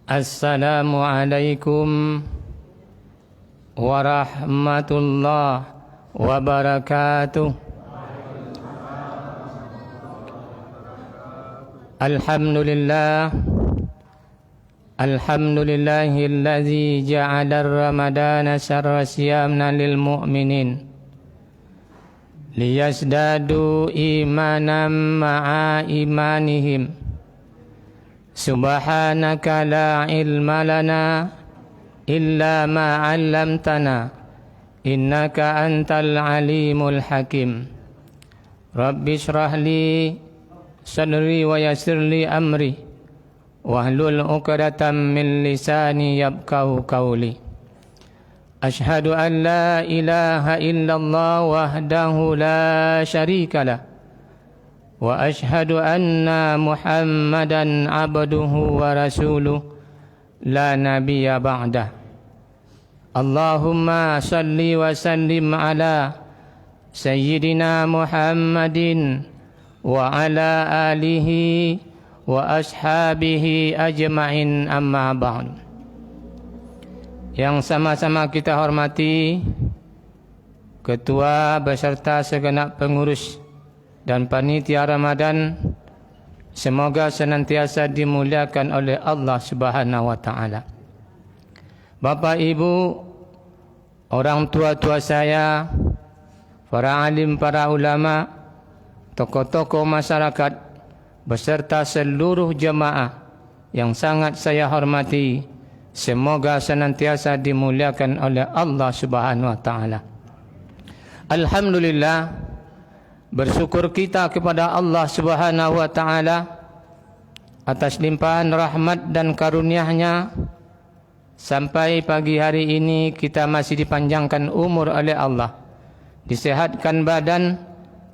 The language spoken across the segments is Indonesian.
Assalamualaikum warahmatullahi wabarakatuh. Alhamdulillahilladzi ja'ala Ramadana syahra siyamna lil mu'minin liyazdadu imanan ma'a imanihim. Subhanaka la ilma lana illa ma 'allamtana innaka antal alimul hakim. Rabbi shrah li sadri wa yassir li amri wahlul 'uqdatam min lisani yafqahu qawli. Ashhadu an la ilaha illallah wahdahu la syarika lah wa ashhadu anna Muhammadan abduhu wa rasuluh la nabiyya ba'dah. Allahumma salli wa sallim ala sayyidina Muhammadin wa ala alihi wa ashabihi ajma'in, amma ba'd. Yang sama-sama kita hormati Ketua beserta segenap pengurus dan panitia Ramadan, semoga senantiasa dimuliakan oleh Allah Subhanahu wa taala. Bapak Ibu, orang tua-tua saya, para alim, para ulama, tokoh-tokoh masyarakat beserta seluruh jemaah yang sangat saya hormati, semoga senantiasa dimuliakan oleh Allah Subhanahu wa taala. Alhamdulillah, bersyukur kita kepada Allah Subhanahu wa taala atas limpahan rahmat dan karunia-Nya. Sampai pagi hari ini kita masih dipanjangkan umur oleh Allah, disehatkan badan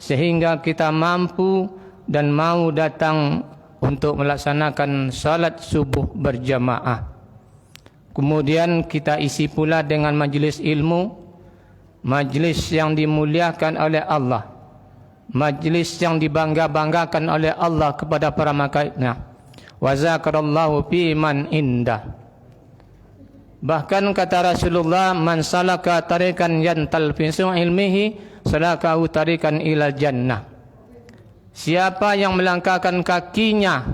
sehingga kita mampu dan mau datang untuk melaksanakan salat subuh berjamaah. Kemudian kita isi pula dengan majlis ilmu, majlis yang dimuliakan oleh Allah, majlis yang dibangga-banggakan oleh Allah kepada para malaikatnya. Wa zakarallahu fi man indah. Bahkan kata Rasulullah, man salaka tarikan yantalfisu ilmihi salakahu tarikan ila jannah. Siapa yang melangkahkan kakinya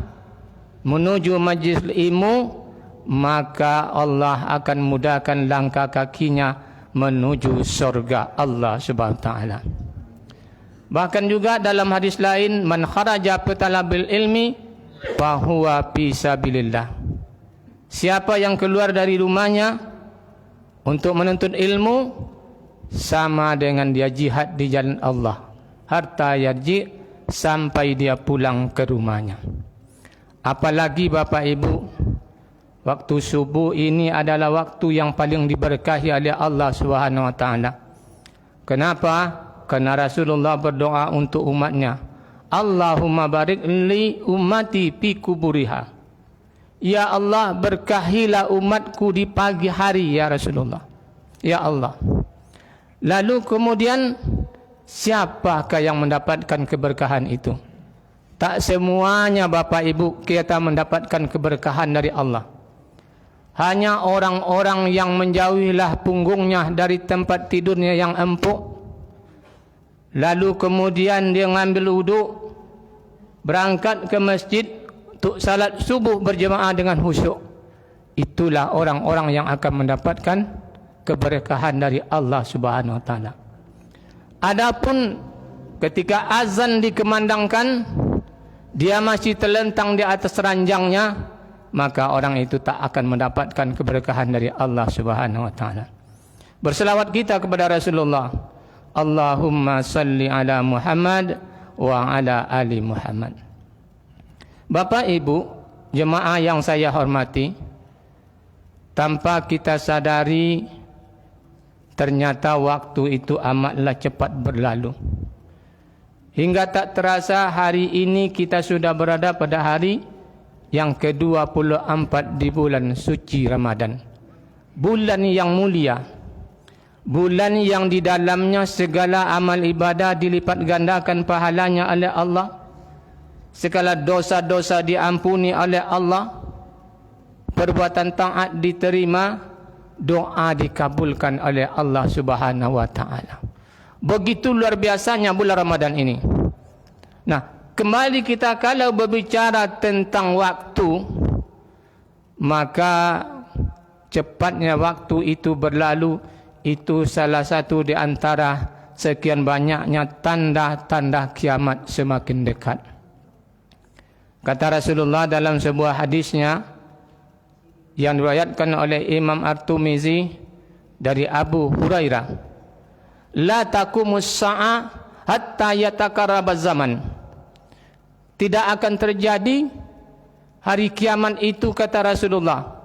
menuju majlis ilmu, maka Allah akan mudahkan langkah kakinya menuju surga Allah Subhanahu wa taala. Bahkan juga dalam hadis lain, man kharaja bitalabil ilmi fa huwa fi sabilillah. Siapa yang keluar dari rumahnya untuk menuntut ilmu, sama dengan dia jihad di jalan Allah, hatta yarji, sampai dia pulang ke rumahnya. Apalagi Bapak Ibu, waktu subuh ini adalah waktu yang paling diberkahi oleh Allah Subhanahu wa taala. Kenapa? Karena Rasulullah berdoa untuk umatnya, Allahumma barik li ummati fi kuburiha. Ya Allah, berkahilah umatku di pagi hari ya Rasulullah. Ya Allah. Lalu kemudian siapakah yang mendapatkan keberkahan itu? Tak semuanya Bapak Ibu kita mendapatkan keberkahan dari Allah. Hanya orang-orang yang menjauhilah punggungnya dari tempat tidurnya yang empuk, lalu kemudian dia mengambil wuduk, berangkat ke masjid untuk salat subuh berjemaah dengan khusyuk. Itulah orang-orang yang akan mendapatkan keberkahan dari Allah Subhanahu wa taala. Adapun ketika azan dikumandangkan, dia masih terlentang di atas ranjangnya, maka orang itu tak akan mendapatkan keberkahan dari Allah Subhanahu wa taala. Berselawat kita kepada Rasulullah, Allahumma salli ala Muhammad wa ala ali Muhammad. Bapak Ibu, jemaah yang saya hormati, tanpa kita sadari, ternyata waktu itu amatlah cepat berlalu. Hingga tak terasa hari ini kita sudah berada pada hari yang ke-24 di bulan suci Ramadan. Bulan yang mulia, bulan yang di dalamnya segala amal ibadah dilipat gandakan pahalanya oleh Allah, segala dosa-dosa diampuni oleh Allah, perbuatan taat diterima, doa dikabulkan oleh Allah Subhanahu wa taala. Begitu luar biasanya bulan Ramadan ini. Nah, kembali kita kalau berbicara tentang waktu, maka cepatnya waktu itu berlalu, itu salah satu di antara sekian banyaknya tanda-tanda kiamat semakin dekat. Kata Rasulullah dalam sebuah hadisnya yang diriwayatkan oleh Imam At-Tirmizi dari Abu Hurairah, la taqumus sa'a hatta yatakarrabaz zaman. Tidak akan terjadi hari kiamat itu, kata Rasulullah,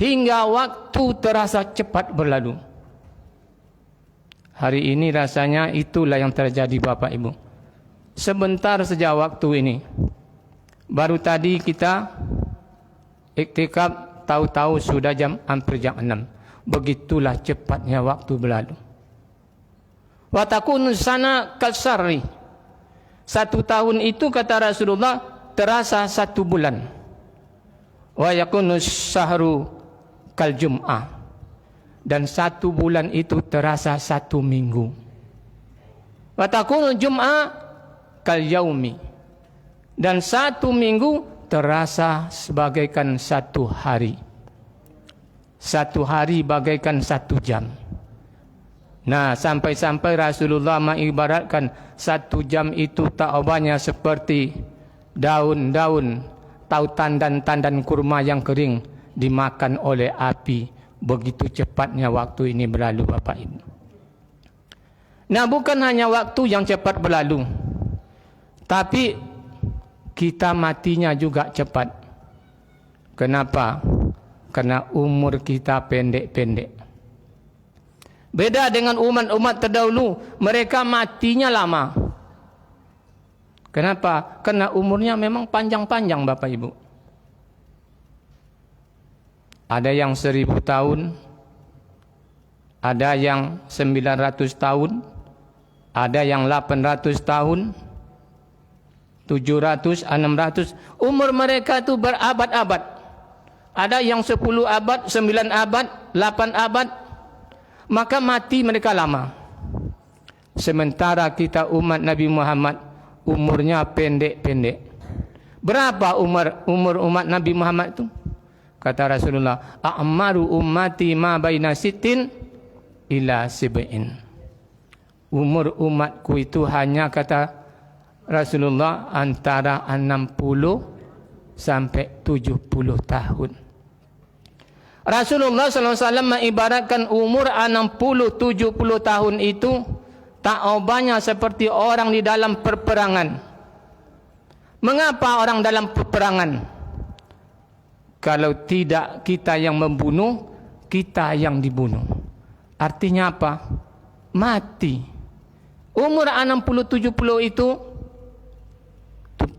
hingga waktu terasa cepat berlalu. Hari ini rasanya itulah yang terjadi Bapak Ibu. Sebentar saja waktu ini. Baru tadi kita iktikaf, tahu-tahu sudah hampir jam 6. Begitulah cepatnya waktu berlalu. Wa takunu sana kasarri. 1 tahun itu, kata Rasulullah, terasa 1 bulan. Wa yakunu syahru kal jum'ah. Dan 1 bulan itu terasa 1 minggu. Wa takunu jum'ah kal yaumi. Dan 1 minggu terasa sebagaikan 1 hari. 1 hari bagaikan 1 jam. Nah, sampai-sampai Rasulullah mengibaratkan 1 jam itu tak ubahnya seperti daun-daun tautan dan tandan kurma yang kering dimakan oleh api. Begitu cepatnya waktu ini berlalu, Bapak Ibu. Nah, bukan hanya waktu yang cepat berlalu, tapi kita matinya juga cepat. Kenapa? Karena umur kita pendek-pendek. Beda dengan umat-umat terdahulu, mereka matinya lama. Kenapa? Karena umurnya memang panjang-panjang, Bapak Ibu. Ada yang 1000 tahun, ada yang 900 tahun, ada yang 800 tahun, 700, 600. Umur mereka itu berabad-abad. Ada yang 10 abad, 9 abad, 8 abad. Maka mati mereka lama. Sementara kita umat Nabi Muhammad umurnya pendek-pendek. Berapa umur umat Nabi Muhammad itu? Kata Rasulullah, a'maru ummati ma baina sittin ila sab'in. Umur umatku itu hanya, kata Rasulullah, antara 60 sampai 70 tahun. Rasulullah SAW mengibaratkan umur 60-70 tahun itu tak ubahnya seperti orang di dalam peperangan. Mengapa orang dalam peperangan? Kalau tidak kita yang membunuh, kita yang dibunuh. Artinya apa? Mati. Umur 60-70 itu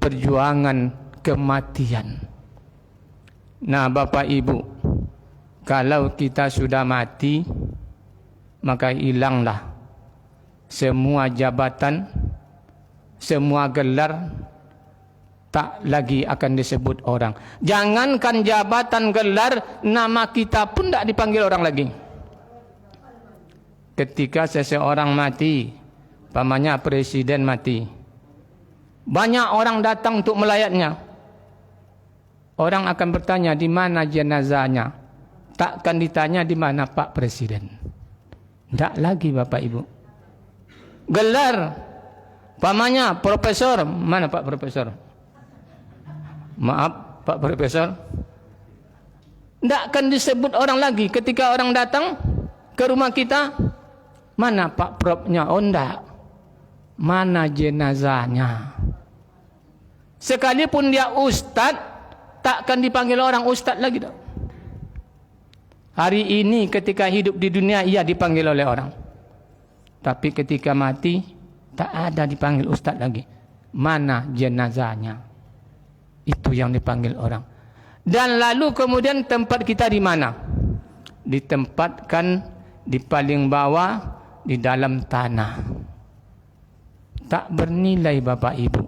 perjuangan kematian. Nah, Bapak Ibu, kalau kita sudah mati, maka hilanglah semua jabatan, semua gelar, tak lagi akan disebut orang. Jangankan jabatan, gelar, nama kita pun tak dipanggil orang lagi. Ketika seseorang mati, pamannya presiden mati, banyak orang datang untuk melayatnya. Orang akan bertanya, di mana jenazahnya? Takkan ditanya di mana Pak Presiden. Tak lagi, Bapak Ibu. Gelar, pamannya profesor, mana Pak Profesor? Maaf, Pak Profesor. Tak akan disebut orang lagi. Ketika orang datang ke rumah kita, mana Pak Profnya? Oh, enggak. Mana jenazahnya? Sekalipun dia ustaz, takkan dipanggil orang ustaz lagi dah. Hari ini ketika hidup di dunia, ia dipanggil oleh orang. Tapi ketika mati, tak ada dipanggil ustaz lagi. Mana jenazahnya? Itu yang dipanggil orang. Dan lalu kemudian tempat kita di mana? Ditempatkan di paling bawah, di dalam tanah. Tak bernilai, Bapak Ibu.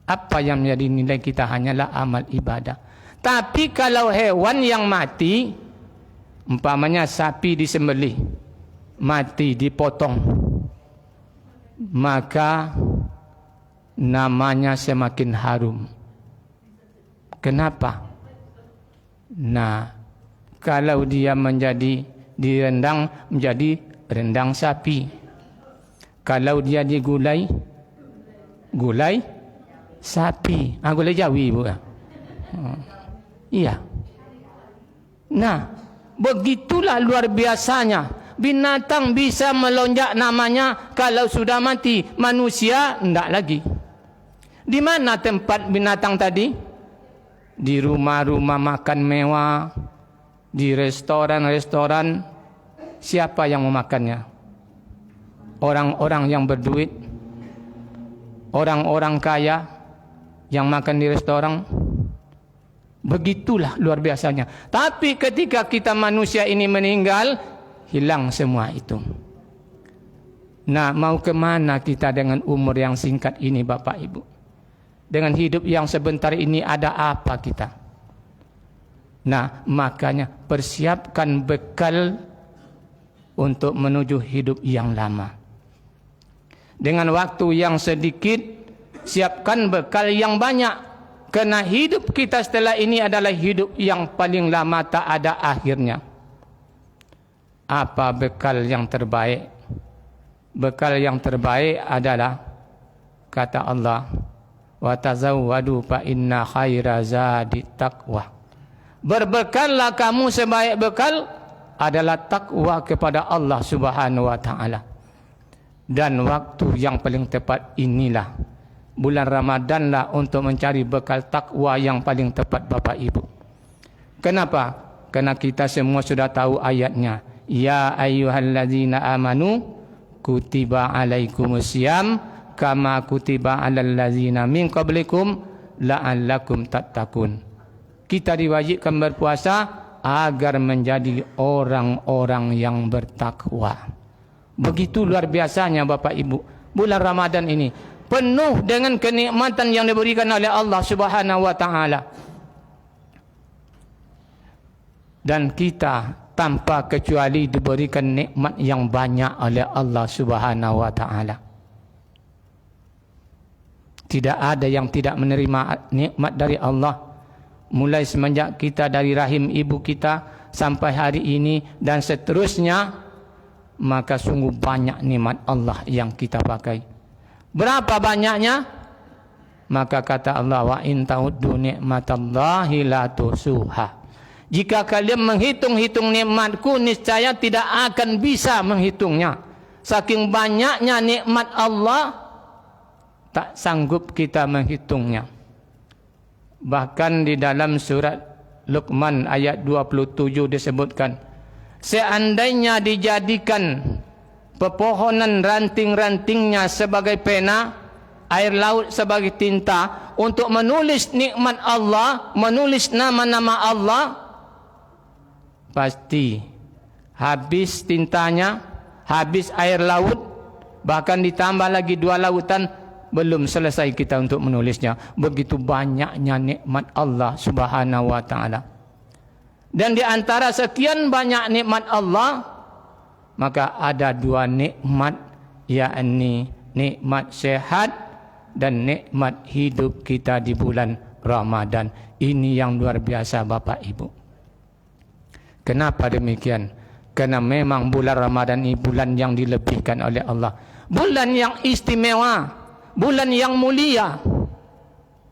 Apa yang menjadi nilai kita hanyalah amal ibadah. Tapi kalau hewan yang mati, umpamanya sapi disembelih, mati dipotong, maka namanya semakin harum. Kenapa? Nah, kalau dia menjadi direndang menjadi rendang sapi. Kalau dia digulai, gulai sapi. Gulai Jawi bukan? Iya. Nah, begitulah luar biasanya. Binatang bisa melonjak namanya kalau sudah mati. Manusia enggak lagi. Di mana tempat binatang tadi? Di rumah-rumah makan mewah, di restoran-restoran. Siapa yang memakannya? Orang-orang yang berduit, orang-orang kaya yang makan di restoran. Begitulah luar biasanya. Tapi ketika kita manusia ini meninggal, hilang semua itu. Nah, mau kemana kita dengan umur yang singkat ini, Bapak Ibu? Dengan hidup yang sebentar ini ada apa kita? Nah, makanya persiapkan bekal untuk menuju hidup yang lama. Dengan waktu yang sedikit, siapkan bekal yang banyak. Karena hidup kita setelah ini adalah hidup yang paling lama, tak ada akhirnya. Apa bekal yang terbaik? Bekal yang terbaik adalah kata Allah, wa tazawwadu fa inna khaira zadi taqwa. Berbekallah kamu, sebaik bekal adalah takwa kepada Allah Subhanahu wa taala. Dan waktu yang paling tepat inilah bulan Ramadanlah untuk mencari bekal takwa yang paling tepat, Bapak Ibu. Kenapa? Karena kita semua sudah tahu ayatnya. Ya ayyuhalladzina amanu kutiba alaikumusiyam kama kutiba alal ladzina min qablikum la'allakum tattaqun. Kita diwajibkan berpuasa agar menjadi orang-orang yang bertakwa. Begitu luar biasanya, Bapak Ibu. Bulan Ramadan ini penuh dengan kenikmatan yang diberikan oleh Allah Subhanahu wa taala. Dan kita tanpa kecuali diberikan nikmat yang banyak oleh Allah Subhanahu wa taala. Tidak ada yang tidak menerima nikmat dari Allah. Mulai semenjak kita dari rahim ibu kita sampai hari ini dan seterusnya, maka sungguh banyak nikmat Allah yang kita pakai. Berapa banyaknya? Maka kata Allah, wa in ta'uddu ni'matallahi la tuhsuha. Jika kalian menghitung-hitung nikmatku, niscaya tidak akan bisa menghitungnya. Saking banyaknya nikmat Allah, tak sanggup kita menghitungnya. Bahkan di dalam surat Luqman ayat 27 disebutkan, seandainya dijadikan pepohonan ranting-rantingnya sebagai pena, air laut sebagai tinta, untuk menulis nikmat Allah, menulis nama-nama Allah, pasti habis tintanya, habis air laut, bahkan ditambah lagi 2 lautan, belum selesai kita untuk menulisnya. Begitu banyaknya nikmat Allah Subhanahu wa taala. Dan di antara sekian banyak nikmat Allah, maka ada 2 nikmat, yakni nikmat sehat dan nikmat hidup kita di bulan Ramadan. Ini yang luar biasa, Bapak Ibu. Kenapa demikian? Karena memang bulan Ramadan ini bulan yang dilebihkan oleh Allah. Bulan yang istimewa, bulan yang mulia.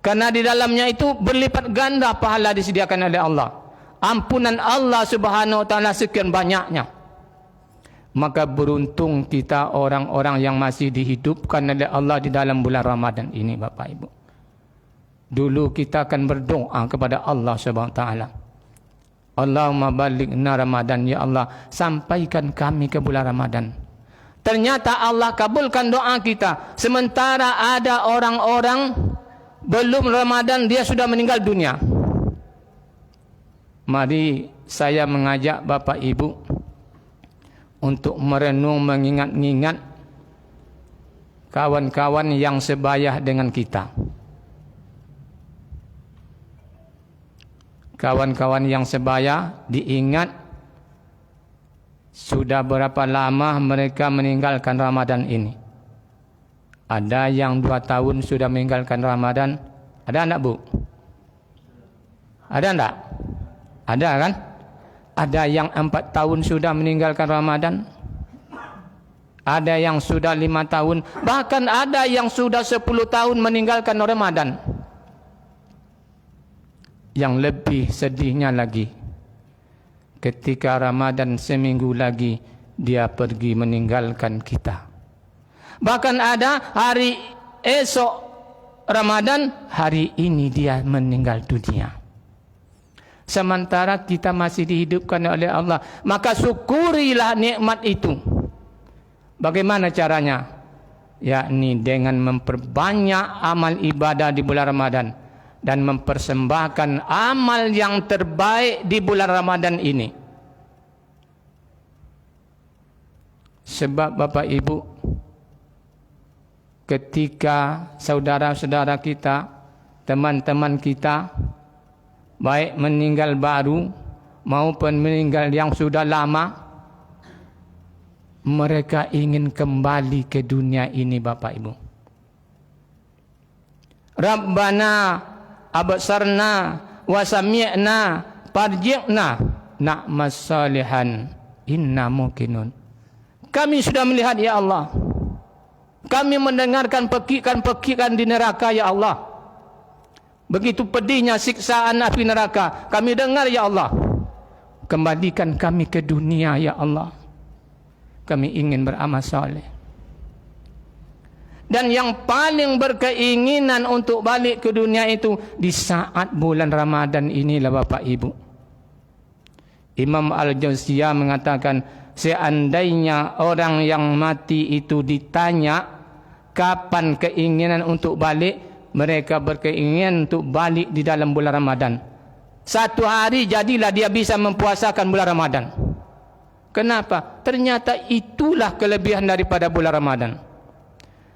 Karena di dalamnya itu berlipat ganda pahala disediakan oleh Allah. Ampunan Allah Subhanahu wa taala sekian banyaknya. Maka beruntung kita orang-orang yang masih dihidupkan oleh Allah di dalam bulan Ramadan ini, Bapak Ibu. Dulu kita akan berdoa kepada Allah Subhanahu wa taala. Allahumma balighna Ramadan, ya Allah, sampaikan kami ke bulan Ramadan. Ternyata Allah kabulkan doa kita. Sementara ada orang-orang belum Ramadan dia sudah meninggal dunia. Mari saya mengajak Bapak Ibu untuk merenung, mengingat-ingat kawan-kawan yang sebaya dengan kita. kawan-kawan yang sebaya diingat sudah berapa lama mereka meninggalkan Ramadan ini. Ada yang 2 tahun sudah meninggalkan Ramadan. Ada enggak, Bu? Ada enggak? Ada kan? Ada yang 4 tahun sudah meninggalkan Ramadan. Ada yang sudah 5 tahun. Bahkan ada yang sudah 10 tahun meninggalkan Ramadan. Yang lebih sedihnya lagi, ketika Ramadan seminggu lagi dia pergi meninggalkan kita. Bahkan ada hari esok Ramadan, hari ini dia meninggal dunia. Sementara kita masih dihidupkan oleh Allah, maka syukurilah nikmat itu. Bagaimana caranya? Yakni dengan memperbanyak amal ibadah di bulan Ramadan dan mempersembahkan amal yang terbaik di bulan Ramadan ini. Sebab Bapak Ibu, ketika saudara-saudara kita, teman-teman kita, baik meninggal baru maupun meninggal yang sudah lama, mereka ingin kembali ke dunia ini, Bapak Ibu. Rabbana absarna wa sami'na farji'na na'mas salihan inna muqinun. Kami sudah melihat ya Allah. Kami mendengarkan pekikan-pekikan di neraka ya Allah. Begitu pedihnya siksaan api neraka. Kami dengar ya Allah. Kembalikan kami ke dunia ya Allah. Kami ingin beramal saleh. Dan yang paling berkeinginan untuk balik ke dunia itu di saat bulan Ramadan inilah Bapak Ibu. Imam Al-Jauziyah mengatakan, seandainya orang yang mati itu ditanya kapan keinginan untuk balik, mereka berkeinginan untuk balik di dalam bulan Ramadan. 1 hari jadilah dia bisa mempuasakan bulan Ramadan. Kenapa? Ternyata itulah kelebihan daripada bulan Ramadan.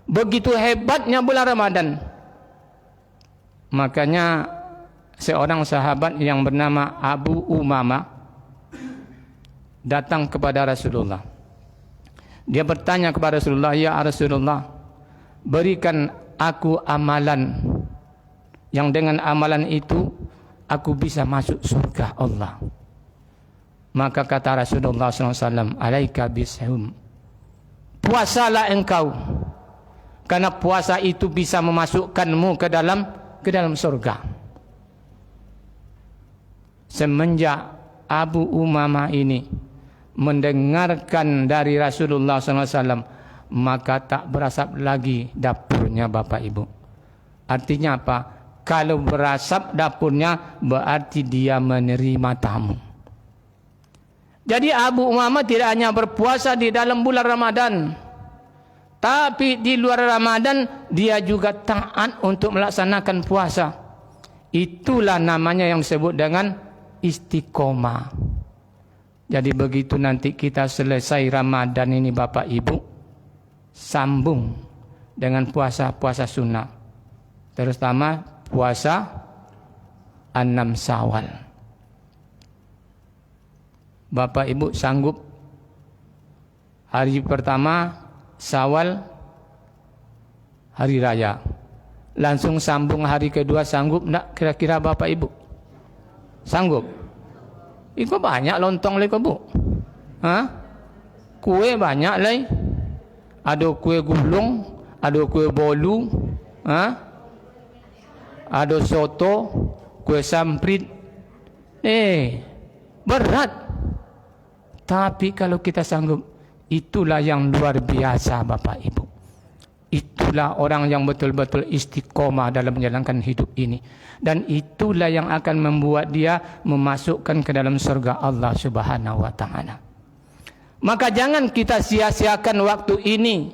Begitu hebatnya bulan Ramadan. Makanya seorang sahabat yang bernama Abu Umamah datang kepada Rasulullah. Dia bertanya kepada Rasulullah, "Ya Rasulullah, berikan aku amalan yang dengan amalan itu aku bisa masuk surga Allah." Maka kata Rasulullah SAW, "Alaika bishum." Puasalah engkau, karena puasa itu bisa memasukkanmu ke dalam surga. Semenjak Abu Umamah ini mendengarkan dari Rasulullah SAW, maka tak berasap lagi dapurnya Bapak Ibu. Artinya apa? Kalau berasap dapurnya berarti dia menerima tamu. Jadi Abu Umamah tidak hanya berpuasa di dalam bulan Ramadan, tapi di luar Ramadan dia juga taat untuk melaksanakan puasa. Itulah namanya yang disebut dengan istiqomah. Jadi begitu nanti kita selesai Ramadan ini Bapak Ibu, sambung dengan puasa-puasa sunnah. Terutama puasa 6 Syawal. Bapak Ibu sanggup hari pertama Syawal hari raya, langsung sambung hari kedua, sanggup enggak kira-kira Bapak Ibu? Sanggup? Itu banyak lontong lagi Bu. Hah? Kue banyak lagi. Ada kue gulung, ada kue bolu, ada soto, kue samprit. Berat. Tapi kalau kita sanggup, itulah yang luar biasa Bapak Ibu. Itulah orang yang betul-betul istiqomah dalam menjalankan hidup ini. Dan itulah yang akan membuat dia memasukkan ke dalam surga Allah Subhanahu wa ta'ala. Maka jangan kita sia-siakan waktu ini.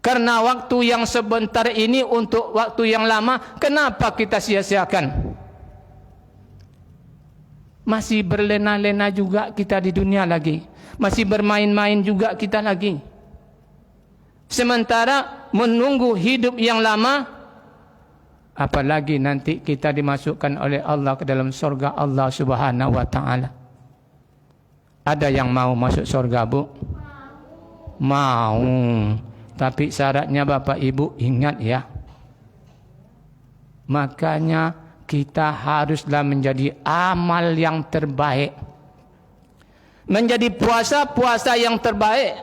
Karena waktu yang sebentar ini untuk waktu yang lama, kenapa kita sia-siakan? Masih berlena-lena juga kita di dunia lagi. Masih bermain-main juga kita lagi. Sementara menunggu hidup yang lama, apalagi nanti kita dimasukkan oleh Allah ke dalam surga Allah Subhanahu wa taala. Ada yang mau masuk surga, Bu? Mau. Tapi syaratnya Bapak Ibu ingat ya. Makanya kita haruslah menjadi amal yang terbaik. Menjadi puasa yang terbaik.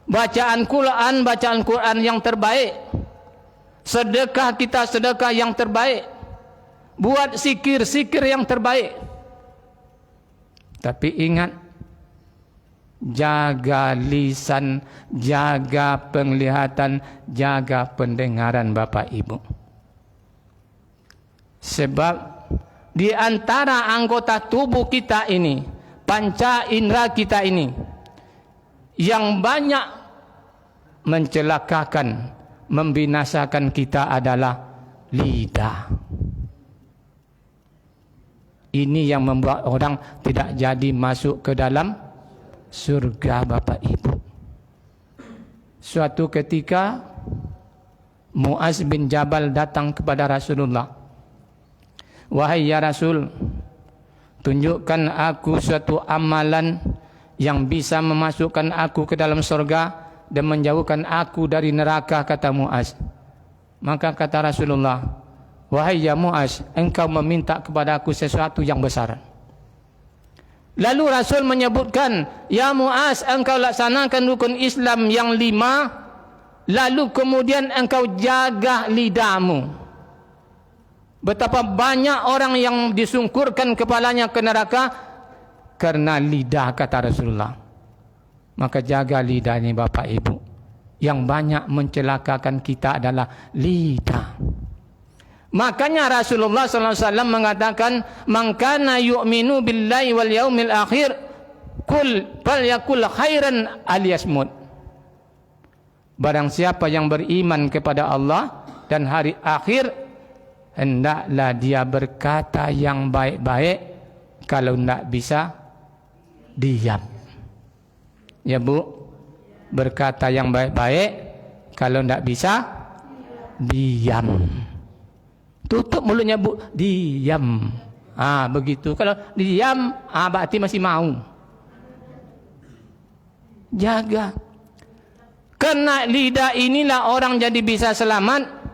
Bacaan Quran yang terbaik. Sedekah kita sedekah yang terbaik. Buat zikir yang terbaik. Tapi ingat, jaga lisan, jaga penglihatan, jaga pendengaran Bapak Ibu. Sebab di antara anggota tubuh kita ini, panca indera kita ini, yang banyak mencelakakan, membinasakan kita adalah lidah. Ini yang membuat orang tidak jadi masuk ke dalam surga Bapak Ibu. Suatu ketika Muaz bin Jabal datang kepada Rasulullah. Wahai ya Rasul, tunjukkan aku suatu amalan yang bisa memasukkan aku ke dalam surga dan menjauhkan aku dari neraka, kata Muaz. Maka kata Rasulullah, wahai ya Muaz, engkau meminta kepada aku sesuatu yang besar. Lalu Rasul menyebutkan, ya Muaz, engkau laksanakan rukun Islam yang 5, lalu kemudian engkau jaga lidahmu. Betapa banyak orang yang disungkurkan kepalanya ke neraka karena lidah, kata Rasulullah. Maka jaga lidah ini Bapak Ibu. Yang banyak mencelakakan kita adalah lidah. Makanya Rasulullah SAW mengatakan, man kana yu'minu billahi wal yaumil akhir falyakul khairan aliyasmut. Barang siapa yang beriman kepada Allah dan hari akhir, hendaklah dia berkata yang baik-baik. Kalau tidak bisa, diam. Ya Bu, berkata yang baik-baik. Kalau tidak bisa, diam. Tutup mulutnya Bu, diam. Begitu. Kalau diam, berarti masih mau. Jaga. Karena lidah inilah orang jadi bisa selamat.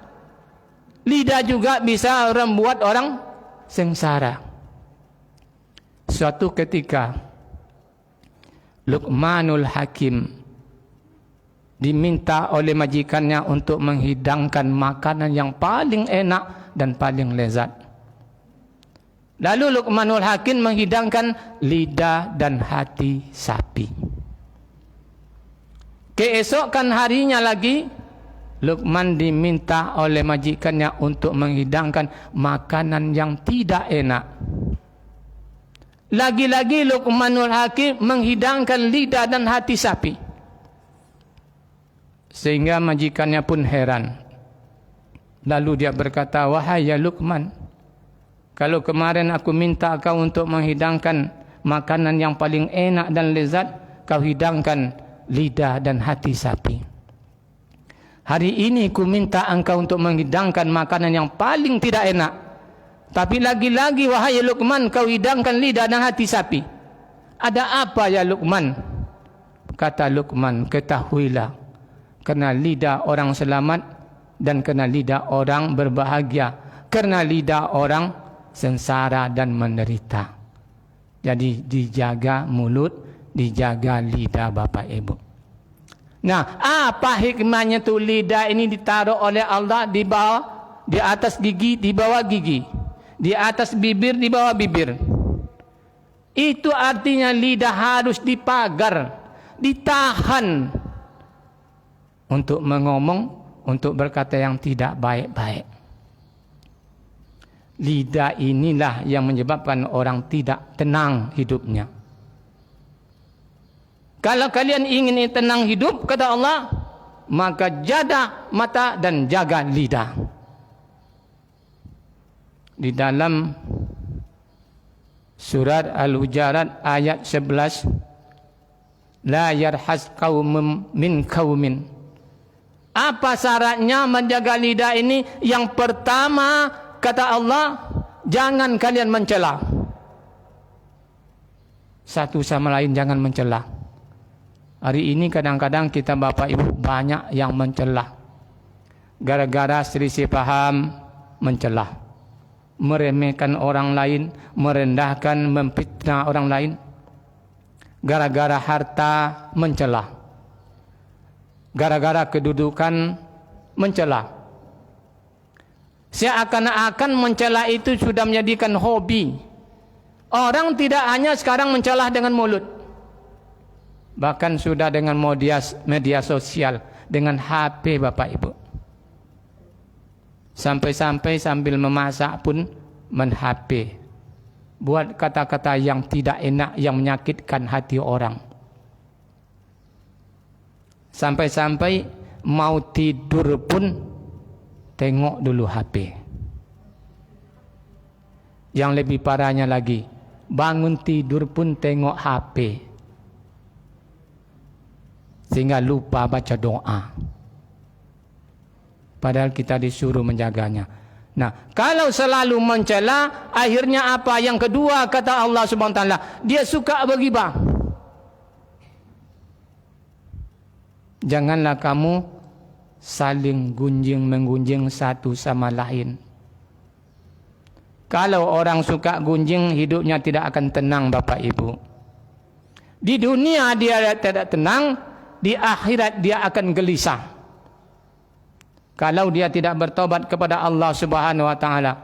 Lidah juga bisa membuat orang sengsara. Suatu ketika Luqmanul Hakim diminta oleh majikannya untuk menghidangkan makanan yang paling enak dan paling lezat. Lalu Luqmanul Hakim menghidangkan lidah dan hati sapi. Keesokan harinya lagi Luqman diminta oleh majikannya untuk menghidangkan makanan yang tidak enak. Lagi-lagi Luqmanul Hakim menghidangkan lidah dan hati sapi. Sehingga majikannya pun heran. Lalu dia berkata, wahai ya Luqman, kalau kemarin aku minta kau untuk menghidangkan makanan yang paling enak dan lezat, kau hidangkan lidah dan hati sapi. Hari ini ku minta engkau untuk menghidangkan makanan yang paling tidak enak. Tapi lagi-lagi wahai Luqman, kau hidangkan lidah dan hati sapi. Ada apa ya Luqman? Kata Luqman, ketahuilah, karena lidah orang selamat dan karena lidah orang berbahagia, karena lidah orang sengsara dan menderita. Jadi dijaga mulut, dijaga lidah Bapak Ibu. Nah, apa hikmahnya tu lidah ini ditaruh oleh Allah di bawah, di atas gigi, di bawah gigi, di atas bibir, di bawah bibir. Itu artinya lidah harus dipagar, ditahan untuk mengomong, untuk berkata yang tidak baik-baik. Lidah inilah yang menyebabkan orang tidak tenang hidupnya. Kalau kalian ingin tenang hidup, kata Allah, maka jaga mata dan jaga lidah. Di dalam surat Al-Hujarat ayat 11, la yarhas qaumun min qaumin Apa syaratnya menjaga lidah ini? Yang pertama, kata Allah, jangan kalian mencela. Satu sama lain jangan mencela. Hari ini kadang-kadang kita Bapak Ibu banyak yang mencela. Gara-gara selisih paham, mencela. Meremehkan orang lain, merendahkan, memfitnah orang lain. Gara-gara harta, mencela. Gara-gara kedudukan, mencela. Seakan-akan mencela itu sudah menjadikan hobi. Orang tidak hanya sekarang mencela dengan mulut, bahkan sudah dengan media sosial, dengan HP Bapak Ibu. Sampai-sampai sambil memasak pun men-HP. Buat kata-kata yang tidak enak, yang menyakitkan hati orang. Sampai-sampai mau tidur pun tengok dulu HP. Yang lebih parahnya lagi, bangun tidur pun tengok HP. Sehingga lupa baca doa. Padahal kita disuruh menjaganya. Nah, kalau selalu mencela, akhirnya apa? Yang kedua, kata Allah Subhanahu wa taala, dia suka berghibah. Janganlah kamu saling gunjing-menggunjing satu sama lain. Kalau orang suka gunjing, hidupnya tidak akan tenang Bapak Ibu. Di dunia dia tidak tenang, di akhirat dia akan gelisah. Kalau dia tidak bertobat kepada Allah Subhanahu wa taala,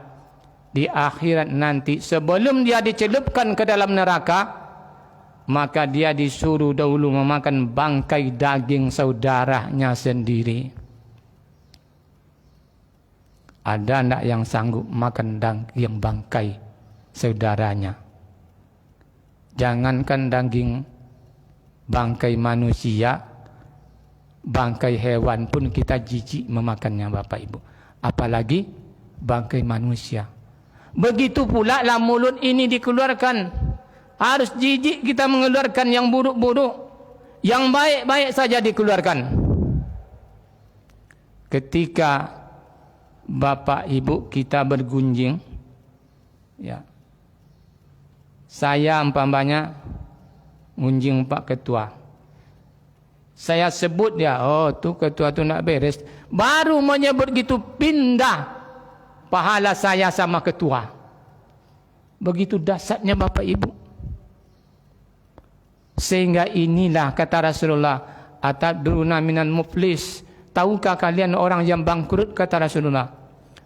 di akhirat nanti sebelum dia dicelupkan ke dalam neraka, maka dia disuruh dahulu memakan bangkai daging saudaranya sendiri. Ada enggak yang sanggup makan daging bangkai saudaranya? Jangankan daging bangkai manusia, bangkai hewan pun kita jijik memakannya Bapak Ibu. Apalagi bangkai manusia. Begitu pula lah mulut ini dikeluarkan. Harus jijik kita mengeluarkan yang buruk-buruk. Yang baik-baik saja dikeluarkan. Ketika Bapak Ibu kita bergunjing, ya, saya umpamanya gunjing Pak Ketua. Saya sebut dia, oh tu ketua tu nak beres. Baru menyebut gitu, pindah pahala saya sama ketua. Begitu dahsyatnya Bapak Ibu. Sehingga inilah kata Rasulullah, atadruna minal muflis, tahukah kalian orang yang bangkrut, kata Rasulullah.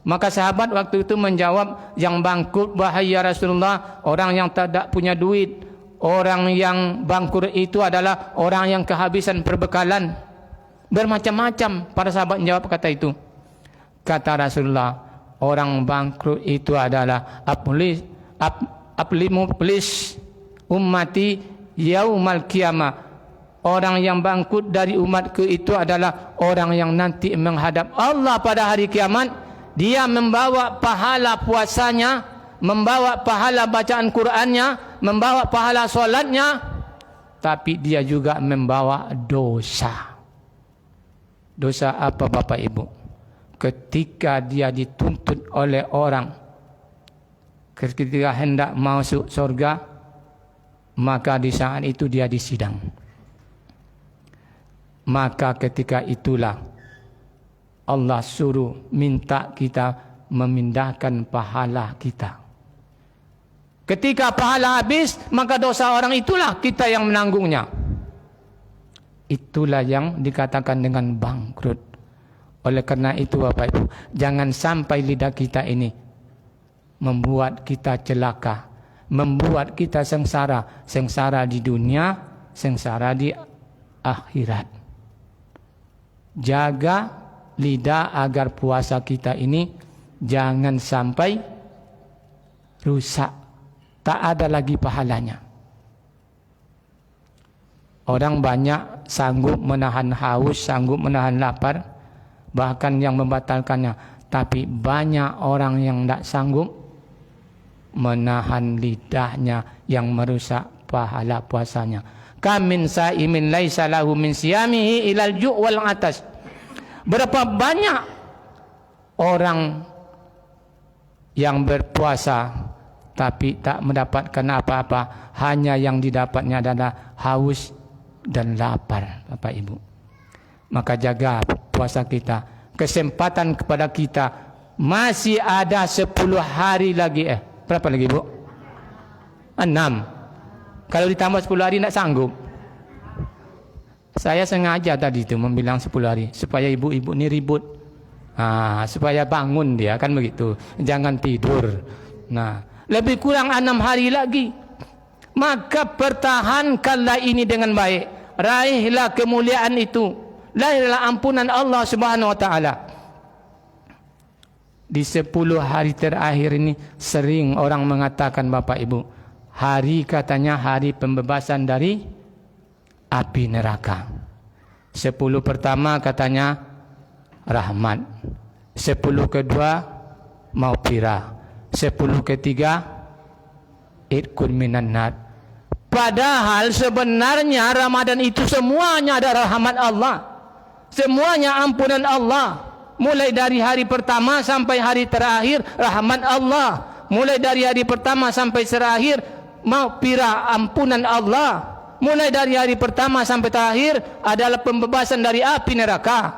Maka sahabat waktu itu menjawab, yang bangkrut wahai Rasulullah, orang yang tidak punya duit. Orang yang bangkrut itu adalah orang yang kehabisan perbekalan. Bermacam-macam para sahabat menjawab kata itu. Kata Rasulullah, orang bangkrut itu adalah aplimuflis ummati yaumal qiyamah. Orang yang bangkrut dari umatku itu adalah orang yang nanti menghadap Allah pada hari kiamat. Dia membawa pahala puasanya, membawa pahala bacaan Qur'annya, membawa pahala solatnya, tapi dia juga membawa dosa. Dosa apa Bapak Ibu? Ketika dia dituntut oleh orang, ketika hendak masuk surga, maka di saat itu dia disidang. Maka ketika itulah Allah suruh minta kita memindahkan pahala kita. Ketika pahala habis, maka dosa orang itulah kita yang menanggungnya. Itulah yang dikatakan dengan bangkrut. Oleh karena itu Bapak Ibu, jangan sampai lidah kita ini membuat kita celaka, membuat kita sengsara. Sengsara di dunia, sengsara di akhirat. Jaga lidah agar puasa kita ini jangan sampai rusak. Tak ada lagi pahalanya. Orang banyak sanggup menahan haus, sanggup menahan lapar, bahkan yang membatalkannya. Tapi banyak orang yang tidak sanggup menahan lidahnya yang merusak pahala puasanya. Kam min saimin laisa lahu min siyamihi ilal ju' wal atas. Berapa banyak orang yang berpuasa tapi tak mendapatkan apa-apa, hanya yang didapatnya adalah haus dan lapar, Bapak Ibu. Maka jaga puasa kita. Kesempatan kepada kita masih ada 10 hari lagi. Berapa lagi, Bu? 6. Kalau ditambah 10 hari tidak sanggup. Saya sengaja tadi itu membilang 10 hari supaya ibu-ibu ini ribut. Supaya bangun dia, kan begitu. Jangan tidur. Nah, lebih kurang 6 hari lagi. Maka pertahankanlah ini dengan baik. Raihlah kemuliaan itu. Raihlah ampunan Allah Subhanahu wa taala. Di 10 hari terakhir ini sering orang mengatakan, Bapak Ibu, hari katanya hari pembebasan dari api neraka. 10 pertama katanya rahmat, 10 kedua maghfirah, 10 ketiga itqun minan nar. Padahal sebenarnya Ramadan itu semuanya ada rahmat Allah, semuanya ampunan Allah. Mulai dari hari pertama sampai hari terakhir rahmat Allah, mulai dari hari pertama sampai terakhir maghfirah, ampunan Allah. Mulai dari hari pertama sampai terakhir adalah pembebasan dari api neraka.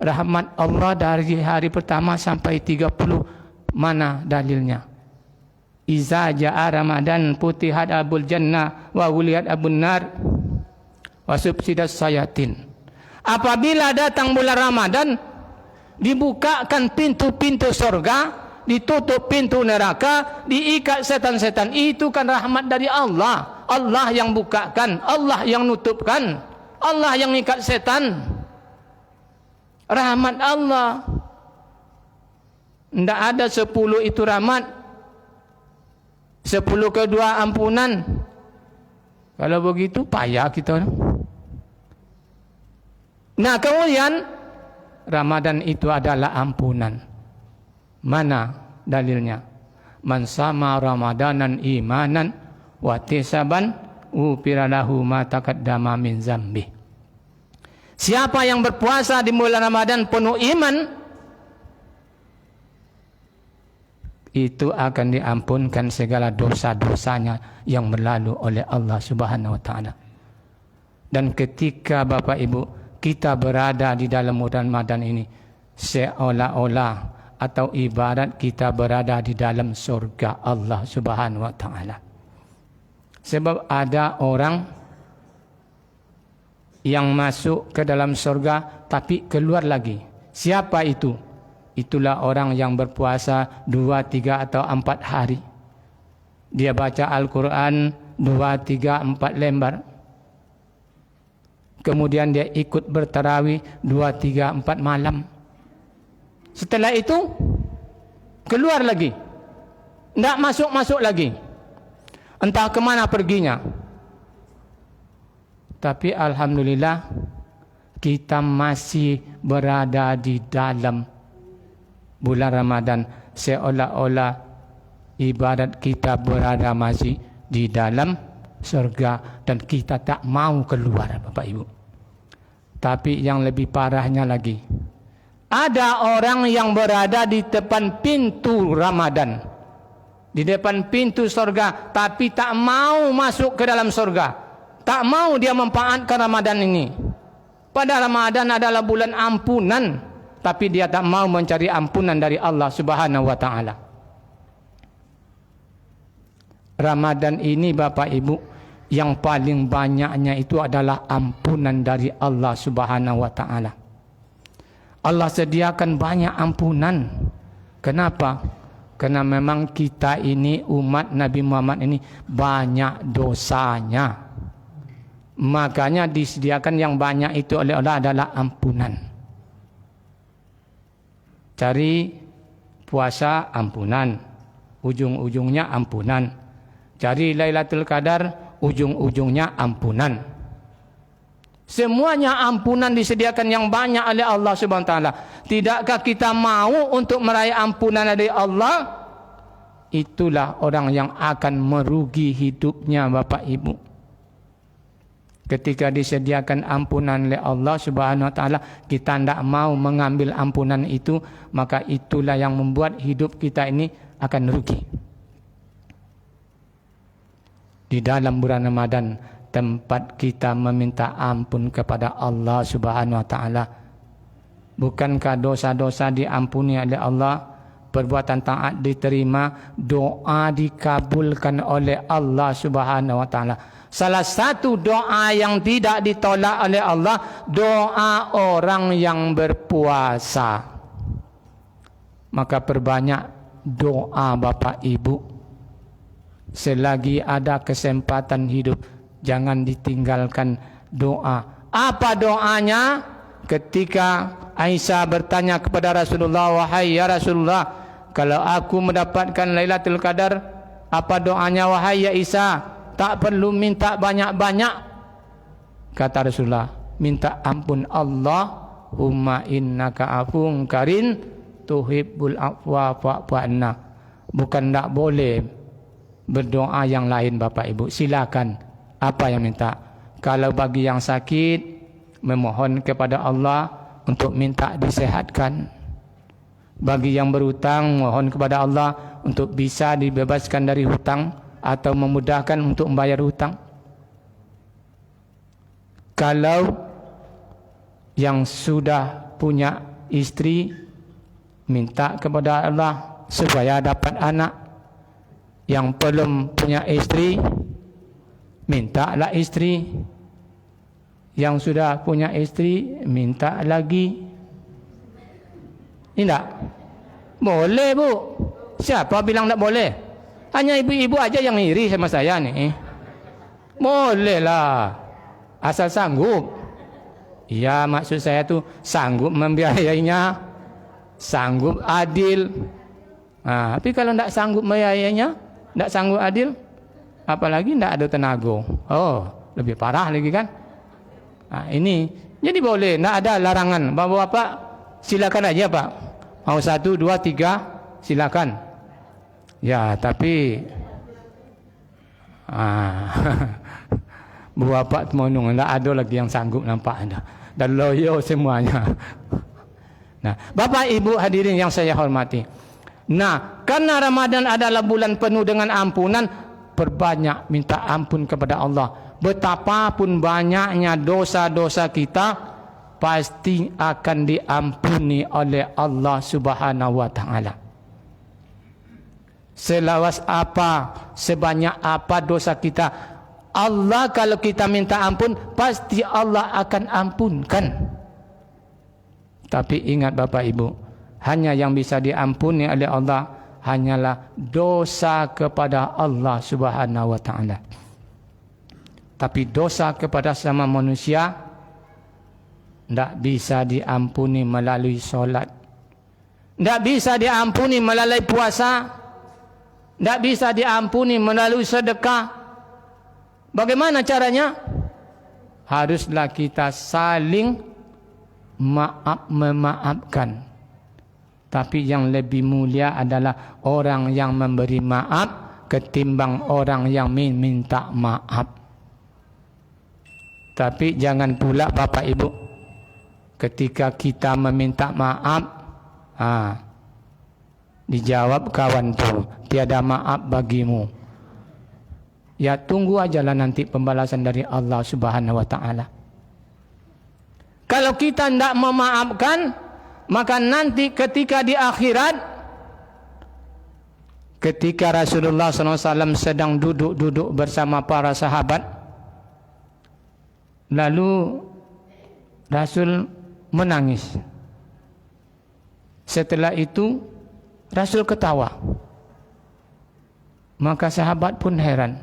Rahmat Allah dari hari pertama sampai 30. Mana dalilnya? Iza ja'a Ramadan putihat abul jannah wa wuliyat abun nar wa subsidas sayatin. Apabila datang bulan Ramadan, dibukakan pintu-pintu surga, ditutup pintu neraka, diikat setan-setan. Itu kan rahmat dari Allah. Allah yang bukakan, Allah yang nutupkan, Allah yang ikat setan. Rahmat Allah. Tidak ada 10 itu rahmat, 10 kedua ampunan. Kalau begitu payah kita. Nah, kemudian Ramadan itu adalah ampunan. Mana dalilnya? Man sama Ramadanan imanan wa tisaban ufira lahu ma taqaddama min zambi. Siapa yang berpuasa di bulan Ramadan penuh iman, itu akan diampunkan segala dosa-dosanya yang berlalu oleh Allah Subhanahu wa taala. Dan ketika Bapak Ibu kita berada di dalam bulan Ramadan ini, seolah-olah atau ibarat kita berada di dalam surga Allah Subhanahu wa taala. Sebab ada orang yang masuk ke dalam surga tapi keluar lagi. Siapa itu? Itulah orang yang berpuasa 2, 3 atau 4 hari. Dia baca Al-Quran 2, 3, 4 lembar. Kemudian dia ikut bertarawih 2, 3, 4 malam. Setelah itu keluar lagi, tidak masuk lagi, entah kemana perginya. Tapi alhamdulillah kita masih berada di dalam bulan Ramadan, seolah-olah ibadat kita berada masih di dalam surga dan kita tak mau keluar, Bapak Ibu. Tapi yang lebih parahnya lagi, ada orang yang berada di depan pintu Ramadan, di depan pintu surga, tapi tak mau masuk ke dalam surga, tak mau dia memanfaatkan Ramadan ini. Padahal Ramadan adalah bulan ampunan, tapi dia tak mau mencari ampunan dari Allah Subhanahu wa taala. Ramadan ini Bapak Ibu, yang paling banyaknya itu adalah ampunan dari Allah Subhanahu wa taala. Allah sediakan banyak ampunan. Kenapa? Karena memang kita ini umat Nabi Muhammad ini banyak dosanya. Makanya disediakan yang banyak itu oleh Allah adalah ampunan. Cari puasa ampunan, ujung-ujungnya ampunan. Cari Lailatul Qadar, ujung-ujungnya ampunan. Semuanya ampunan disediakan yang banyak oleh Allah Subhanahu wa taala. Tidakkah kita mau untuk meraih ampunan dari Allah? Itulah orang yang akan merugi hidupnya, Bapak Ibu. Ketika disediakan ampunan oleh Allah Subhanahu wa taala, kita tidak mau mengambil ampunan itu, maka itulah yang membuat hidup kita ini akan rugi. Di dalam bulan Ramadan, tempat kita meminta ampun kepada Allah Subhanahu wa taala. Bukankah dosa-dosa diampuni oleh Allah, perbuatan taat diterima, doa dikabulkan oleh Allah Subhanahu wa taala. Salah satu doa yang tidak ditolak oleh Allah, doa orang yang berpuasa. Maka perbanyak doa Bapak Ibu. Selagi ada kesempatan hidup, jangan ditinggalkan doa. Apa doanya? Ketika Aisyah bertanya kepada Rasulullah, wahai ya Rasulullah, kalau aku mendapatkan Lailatul Qadar, apa doanya wahai ya Aisyah? Tak perlu minta banyak-banyak. Kata Rasulullah, minta ampun Allahumma innaka afuwun karim tuhibbul afwa fa'fu anna. Bukan tak boleh berdoa yang lain Bapak Ibu. Silakan apa yang minta. Kalau bagi yang sakit, memohon kepada Allah untuk minta disehatkan. Bagi yang berhutang, mohon kepada Allah untuk bisa dibebaskan dari hutang atau memudahkan untuk membayar hutang. Kalau yang sudah punya istri, minta kepada Allah supaya dapat anak. Yang belum punya istri, mintalah istri. Yang sudah punya istri, minta lagi. Tidak boleh Bu. Siapa bilang tak boleh? Hanya ibu-ibu aja yang iri sama saya nih. Bolehlah, asal sanggup. Ya, maksud saya tuh sanggup membiayainya, sanggup adil. Nah, tapi kalau tidak sanggup membiayainya, tidak sanggup adil, apalagi tidak ada tenaga. Oh, lebih parah lagi kan? Nah, ini jadi boleh, tidak ada larangan. Bapak-bapak silakan aja Pak. Mau 1, 2, 3 silakan. Ya, tapi bapak temonong, tidak ada lagi yang sanggup nampak anda. Dan loyo semuanya. Nah, Bapak Ibu hadirin yang saya hormati. Nah, karena Ramadan adalah bulan penuh dengan ampunan, perbanyak minta ampun kepada Allah. Betapapun banyaknya dosa-dosa kita, pasti akan diampuni oleh Allah Subhanahu wa taala. Selawas apa, sebanyak apa dosa kita, Allah kalau kita minta ampun, pasti Allah akan ampunkan. Tapi ingat Bapak Ibu, hanya yang bisa diampuni oleh Allah hanyalah dosa kepada Allah Subhanahu wa taala. Tapi dosa kepada sama manusia tidak bisa diampuni melalui solat, tidak bisa diampuni melalui puasa, tidak bisa diampuni melalui sedekah. Bagaimana caranya? Haruslah kita saling memaafkan. Tapi yang lebih mulia adalah orang yang memberi maaf ketimbang orang yang minta maaf. Tapi jangan pula Bapak Ibu, ketika kita meminta maaf, dijawab kawan tu, tiada maaf bagimu. Ya tunggu ajalah nanti pembalasan dari Allah Subhanahu wa taala. Kalau kita tidak memaafkan, maka nanti ketika di akhirat, ketika Rasulullah SAW sedang duduk-duduk bersama para sahabat, lalu Rasul menangis. Setelah itu Rasul ketawa. Maka sahabat pun heran.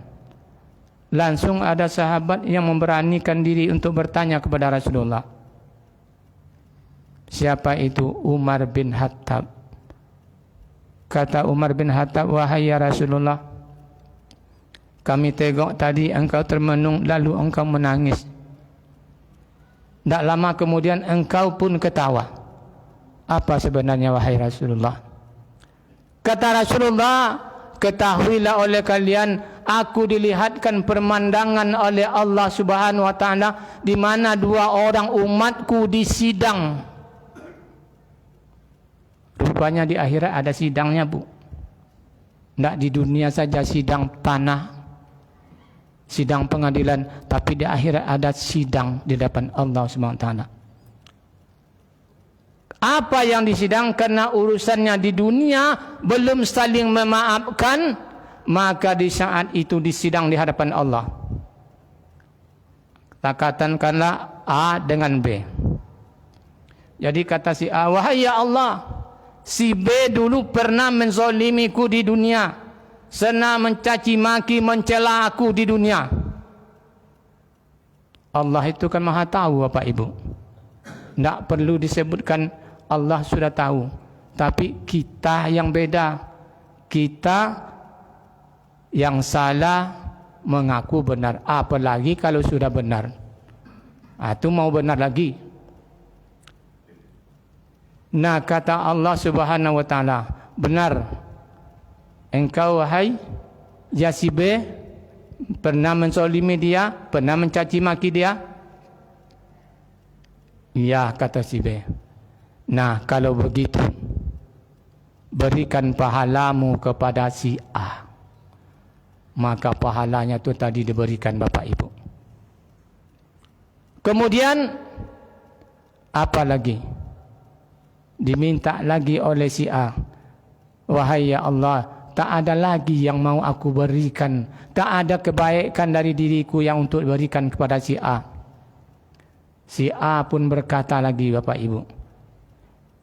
Langsung ada sahabat yang memberanikan diri untuk bertanya kepada Rasulullah. Siapa itu? Umar bin Khattab. Kata Umar bin Khattab, wahai ya Rasulullah, kami tengok tadi engkau termenung lalu engkau menangis. Tak lama kemudian engkau pun ketawa. Apa sebenarnya wahai Rasulullah? Kata Rasulullah, ketahuilah oleh kalian, aku dilihatkan pemandangan oleh Allah Subhanahu wa taala di mana dua orang umatku disidang. Rupanya di akhirat ada sidangnya, Bu. Tidak di dunia saja sidang tanah, sidang pengadilan, tapi di akhirat ada sidang di depan Allah Subhanahu wa taala. Apa yang disidang karena urusannya di dunia belum saling memaafkan, maka di saat itu disidang di hadapan Allah. Katakanlah A dengan B. Jadi kata si A, wahai ya Allah, si B dulu pernah menzalimiku di dunia, pernah mencaci maki, mencela aku di dunia. Allah itu kan maha tahu Bapak Ibu. Tidak perlu disebutkan, Allah sudah tahu. Tapi kita yang beda. Kita yang salah mengaku benar. Apalagi kalau sudah benar. Itu mau benar lagi. Nah, kata Allah Subhanahu wa taala, benar engkau wahai ya si B pernah menzalimi dia, pernah mencaci maki dia? Ya, kata si B. Nah, kalau begitu berikan pahalamu kepada si A. Maka pahalanya itu tadi diberikan Bapak Ibu. Kemudian apa lagi? Diminta lagi oleh si A, wahai ya Allah, tak ada lagi yang mau aku berikan, tak ada kebaikan dari diriku yang untuk berikan kepada si A. Si A pun berkata lagi Bapak Ibu,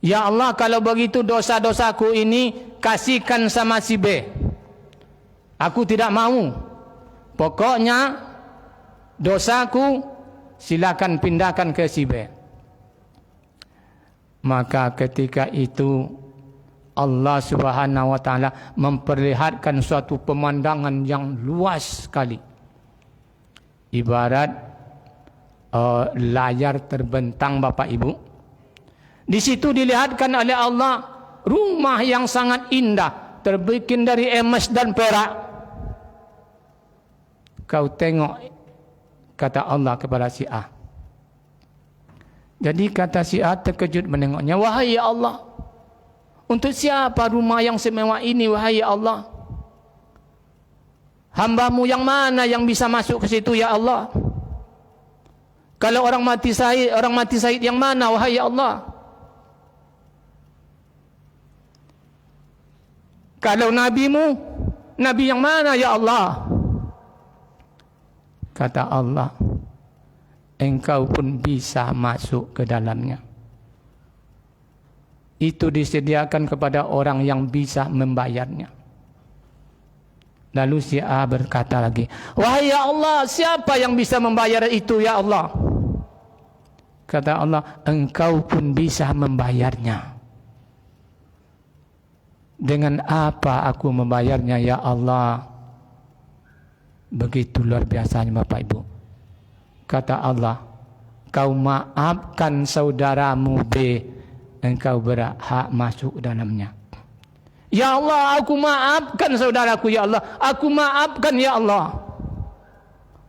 ya Allah, kalau begitu dosa-dosaku ini kasihkan sama si B. Aku tidak mau. Pokoknya dosaku silakan pindahkan ke si B. Maka ketika itu Allah Subhanahu wa taala memperlihatkan suatu pemandangan yang luas sekali. Ibarat layar terbentang Bapak Ibu. Di situ dilihatkan oleh Allah rumah yang sangat indah, terbikin dari emas dan perak. Kau tengok, kata Allah kepada si A. Jadi kata si A terkejut menengoknya, wahai ya Allah, untuk siapa rumah yang semewah ini, wahai ya Allah? Hambamu yang mana yang bisa masuk ke situ ya Allah? Kalau orang mati syahid yang mana, wahai ya Allah? Kalau nabimu, nabi yang mana ya Allah? Kata Allah, engkau pun bisa masuk ke dalamnya. Itu disediakan kepada orang yang bisa membayarnya. Lalu si A berkata lagi, wahai ya Allah, siapa yang bisa membayar itu ya Allah? Kata Allah, engkau pun bisa membayarnya. Dengan apa aku membayarnya ya Allah? Begitu luar biasanya Bapak Ibu. Kata Allah, kau maafkan saudaramu B, engkau berhak masuk dalamnya. Ya Allah, aku maafkan saudaraku ya Allah. Aku maafkan ya Allah.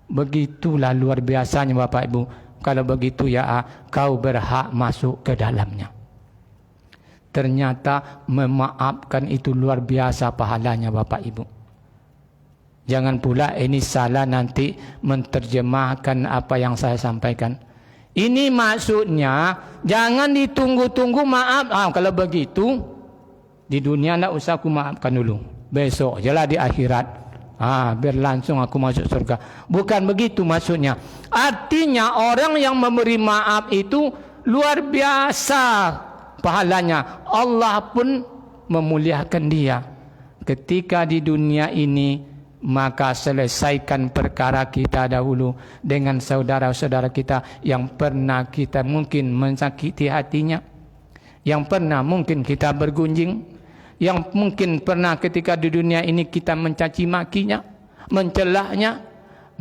Begitulah luar biasanya Bapak Ibu. Kalau begitu ya, kau berhak masuk ke dalamnya. Ternyata memaafkan itu luar biasa pahalanya Bapak Ibu. Jangan pula ini salah nanti menterjemahkan apa yang saya sampaikan. Ini maksudnya jangan ditunggu-tunggu maaf. Kalau begitu di dunia tidak usah aku maafkan dulu. Besok jelah di akhirat. Biar langsung aku masuk surga. Bukan begitu maksudnya. Artinya orang yang memberi maaf itu luar biasa pahalanya. Allah pun memuliakan dia. Ketika di dunia ini, maka selesaikan perkara kita dahulu dengan saudara-saudara kita yang pernah kita mungkin mensakiti hatinya, yang pernah mungkin kita bergunjing, yang mungkin pernah ketika di dunia ini kita mencaci makinya, mencelahnya.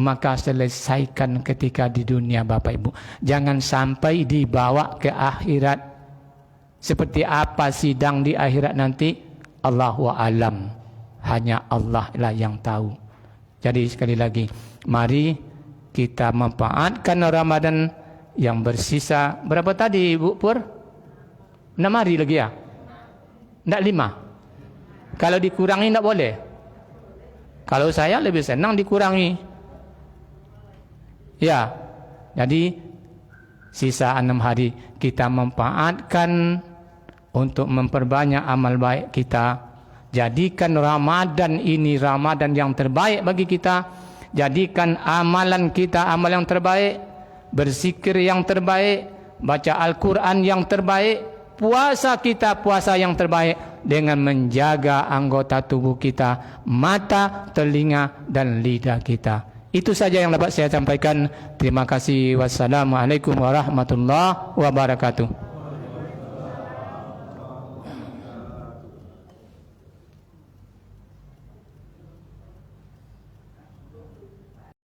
Maka selesaikan ketika di dunia Bapak Ibu. Jangan sampai dibawa ke akhirat. Seperti apa sidang di akhirat nanti, Allahu a'lam. hanya Allah lah yang tahu. Jadi sekali lagi, mari kita manfaatkan Ramadan yang bersisa. Berapa tadi Bu Pur? 6 hari lagi ya? Tidak 5. Kalau dikurangi tidak boleh. Kalau saya lebih senang dikurangi. Ya, jadi sisa 6 hari kita manfaatkan untuk memperbanyak amal baik kita. Jadikan Ramadan ini Ramadan yang terbaik bagi kita. Jadikan amalan kita amal yang terbaik, berzikir yang terbaik, baca Al-Quran yang terbaik, puasa kita puasa yang terbaik dengan menjaga anggota tubuh kita, mata, telinga, dan lidah kita. Itu saja yang dapat saya sampaikan. Terima kasih. Wassalamualaikum warahmatullahi wabarakatuh.